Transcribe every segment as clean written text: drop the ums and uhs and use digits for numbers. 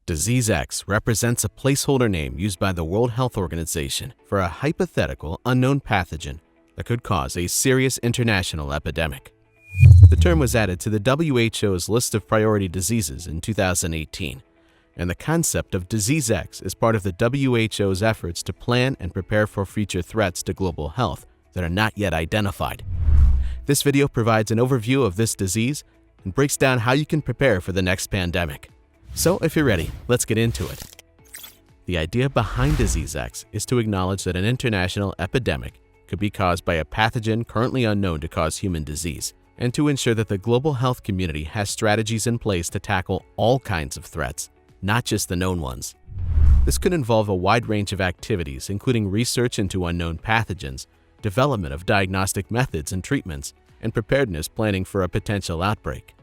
Disease X represents a placeholder name used by the World Health Organization for a hypothetical unknown pathogen that could cause a serious international epidemic. The term was added to the WHO's list of priority diseases in 2018, and the concept of Disease X is part of the WHO's efforts to plan and prepare for future threats to global health that are not yet identified. This video provides an overview of this disease and breaks down how you can prepare for the next pandemic. So if you're ready, let's get into it. The idea behind Disease X is to acknowledge that an international epidemic could be caused by a pathogen currently unknown to cause human disease, and to ensure that the global health community has strategies in place to tackle all kinds of threats, not just the known ones. This could involve a wide range of activities, including research into unknown pathogens, development of diagnostic methods and treatments, and preparedness planning for a potential outbreak.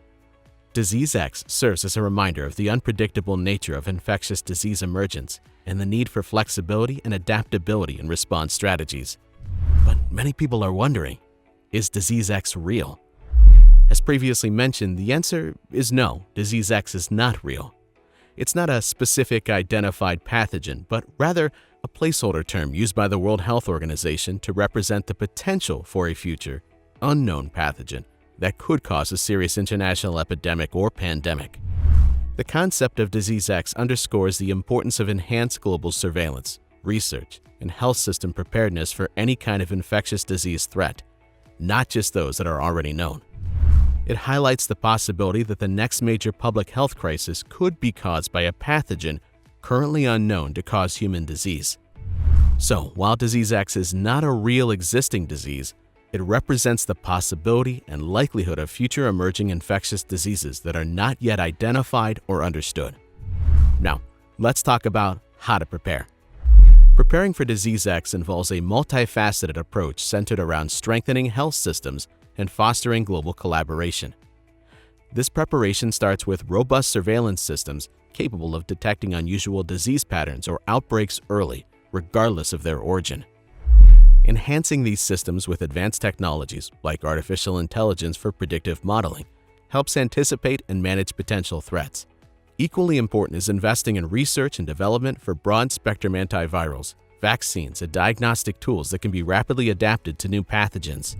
Disease X serves as a reminder of the unpredictable nature of infectious disease emergence and the need for flexibility and adaptability in response strategies. But many people are wondering, is Disease X real? As previously mentioned, the answer is no, Disease X is not real. It's not a specific identified pathogen, but rather a placeholder term used by the World Health Organization to represent the potential for a future unknown pathogen that could cause a serious international epidemic or pandemic. The concept of Disease X underscores the importance of enhanced global surveillance, research, and health system preparedness for any kind of infectious disease threat, not just those that are already known. It highlights the possibility that the next major public health crisis could be caused by a pathogen currently unknown to cause human disease. So, while Disease X is not a real existing disease, it represents the possibility and likelihood of future emerging infectious diseases that are not yet identified or understood. Now, let's talk about how to prepare. Preparing for Disease X involves a multifaceted approach centered around strengthening health systems and fostering global collaboration. This preparation starts with robust surveillance systems capable of detecting unusual disease patterns or outbreaks early, regardless of their origin. Enhancing these systems with advanced technologies like artificial intelligence for predictive modeling helps anticipate and manage potential threats. Equally important is investing in research and development for broad-spectrum antivirals, vaccines, and diagnostic tools that can be rapidly adapted to new pathogens.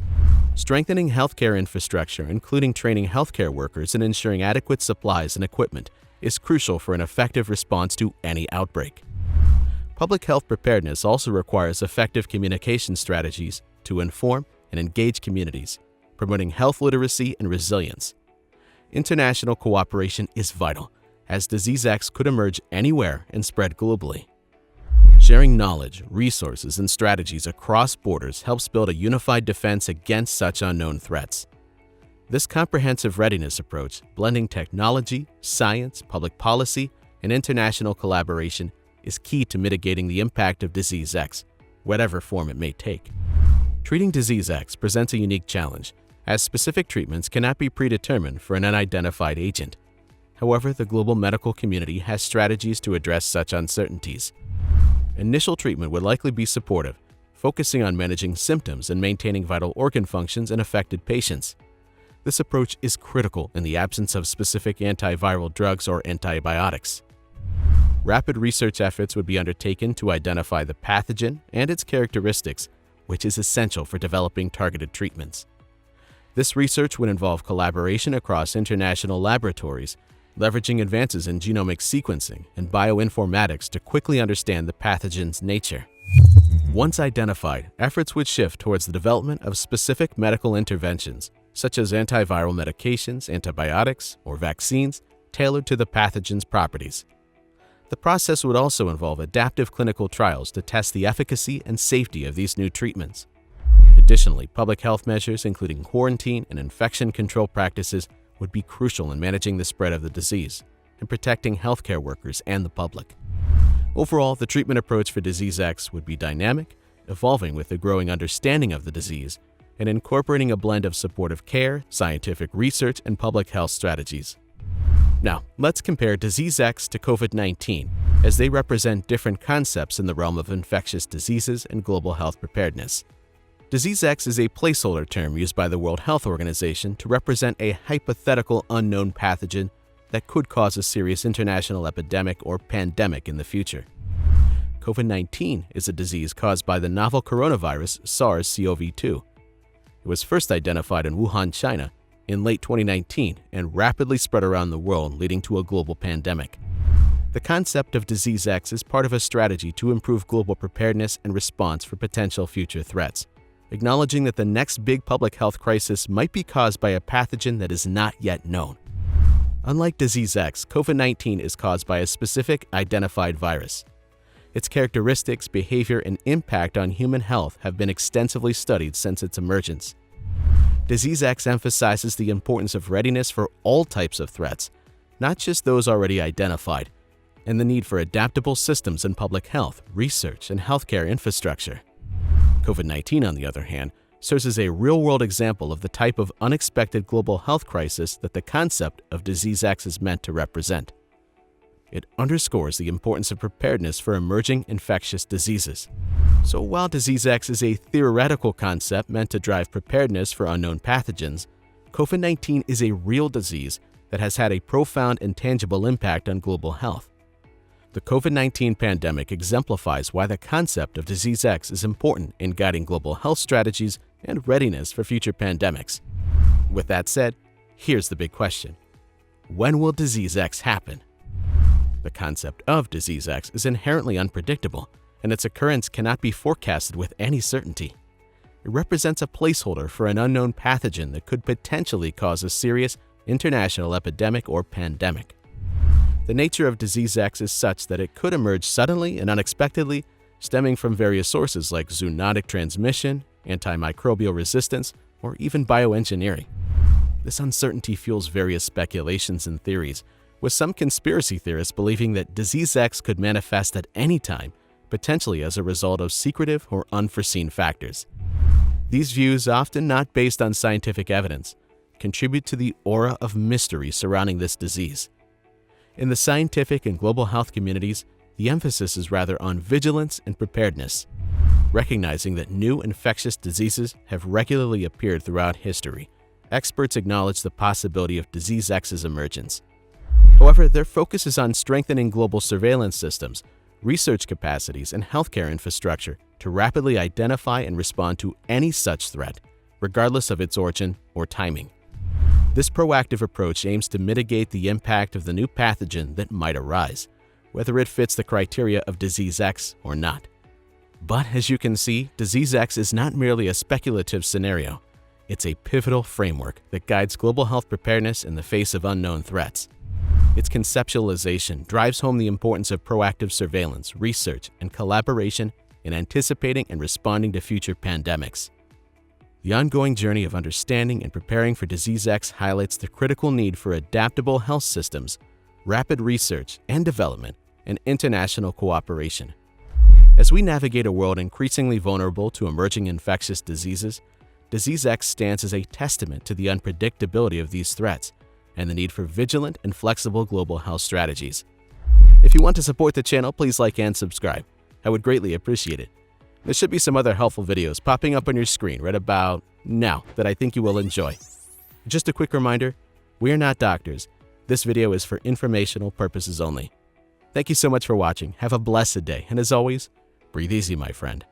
Strengthening healthcare infrastructure, including training healthcare workers and ensuring adequate supplies and equipment, is crucial for an effective response to any outbreak. Public health preparedness also requires effective communication strategies to inform and engage communities, promoting health literacy and resilience. International cooperation is vital, as Disease X could emerge anywhere and spread globally. Sharing knowledge, resources, and strategies across borders helps build a unified defense against such unknown threats. This comprehensive readiness approach, blending technology, science, public policy, and international collaboration, is key to mitigating the impact of Disease X, whatever form it may take. Treating Disease X presents a unique challenge, as specific treatments cannot be predetermined for an unidentified agent. However, the global medical community has strategies to address such uncertainties. Initial treatment would likely be supportive, focusing on managing symptoms and maintaining vital organ functions in affected patients. This approach is critical in the absence of specific antiviral drugs or antibiotics. Rapid research efforts would be undertaken to identify the pathogen and its characteristics, which is essential for developing targeted treatments. This research would involve collaboration across international laboratories, leveraging advances in genomic sequencing and bioinformatics to quickly understand the pathogen's nature. Once identified, efforts would shift towards the development of specific medical interventions, such as antiviral medications, antibiotics, or vaccines tailored to the pathogen's properties. The process would also involve adaptive clinical trials to test the efficacy and safety of these new treatments. Additionally, public health measures, including quarantine and infection control practices, would be crucial in managing the spread of the disease and protecting healthcare workers and the public. Overall, the treatment approach for Disease X would be dynamic, evolving with the growing understanding of the disease, and incorporating a blend of supportive care, scientific research, and public health strategies. Now, let's compare Disease X to COVID-19, as they represent different concepts in the realm of infectious diseases and global health preparedness. Disease X is a placeholder term used by the World Health Organization to represent a hypothetical unknown pathogen that could cause a serious international epidemic or pandemic in the future. COVID-19 is a disease caused by the novel coronavirus SARS-CoV-2. It was first identified in Wuhan, China, in late 2019 and rapidly spread around the world, leading to a global pandemic. The concept of Disease X is part of a strategy to improve global preparedness and response for potential future threats, acknowledging that the next big public health crisis might be caused by a pathogen that is not yet known. Unlike Disease X, COVID-19 is caused by a specific identified virus. Its characteristics, behavior, and impact on human health have been extensively studied since its emergence. Disease X emphasizes the importance of readiness for all types of threats, not just those already identified, and the need for adaptable systems in public health, research, and healthcare infrastructure. COVID-19, on the other hand, serves as a real-world example of the type of unexpected global health crisis that the concept of Disease X is meant to represent. It underscores the importance of preparedness for emerging infectious diseases. So while Disease X is a theoretical concept meant to drive preparedness for unknown pathogens, COVID-19 is a real disease that has had a profound and tangible impact on global health. The COVID-19 pandemic exemplifies why the concept of Disease X is important in guiding global health strategies and readiness for future pandemics. With that said, here's the big question. When will Disease X happen? The concept of Disease X is inherently unpredictable, and its occurrence cannot be forecasted with any certainty. It represents a placeholder for an unknown pathogen that could potentially cause a serious international epidemic or pandemic. The nature of Disease X is such that it could emerge suddenly and unexpectedly, stemming from various sources like zoonotic transmission, antimicrobial resistance, or even bioengineering. This uncertainty fuels various speculations and theories, with some conspiracy theorists believing that Disease X could manifest at any time, potentially as a result of secretive or unforeseen factors. These views, often not based on scientific evidence, contribute to the aura of mystery surrounding this disease. In the scientific and global health communities, the emphasis is rather on vigilance and preparedness, recognizing that new infectious diseases have regularly appeared throughout history. Experts acknowledge the possibility of Disease X's emergence. However, their focus is on strengthening global surveillance systems, research capacities, and healthcare infrastructure to rapidly identify and respond to any such threat, regardless of its origin or timing. This proactive approach aims to mitigate the impact of the new pathogen that might arise, whether it fits the criteria of Disease X or not. But as you can see, Disease X is not merely a speculative scenario. It's a pivotal framework that guides global health preparedness in the face of unknown threats. Its conceptualization drives home the importance of proactive surveillance, research, and collaboration in anticipating and responding to future pandemics. The ongoing journey of understanding and preparing for Disease X highlights the critical need for adaptable health systems, rapid research and development, and international cooperation. As we navigate a world increasingly vulnerable to emerging infectious diseases, Disease X stands as a testament to the unpredictability of these threats and the need for vigilant and flexible global health strategies. If you want to support the channel, please like and subscribe. I would greatly appreciate it. There should be some other helpful videos popping up on your screen right about now that I think you will enjoy. Just a quick reminder, we are not doctors. This video is for informational purposes only. Thank you so much for watching. Have a blessed day, and as always, breathe easy, my friend.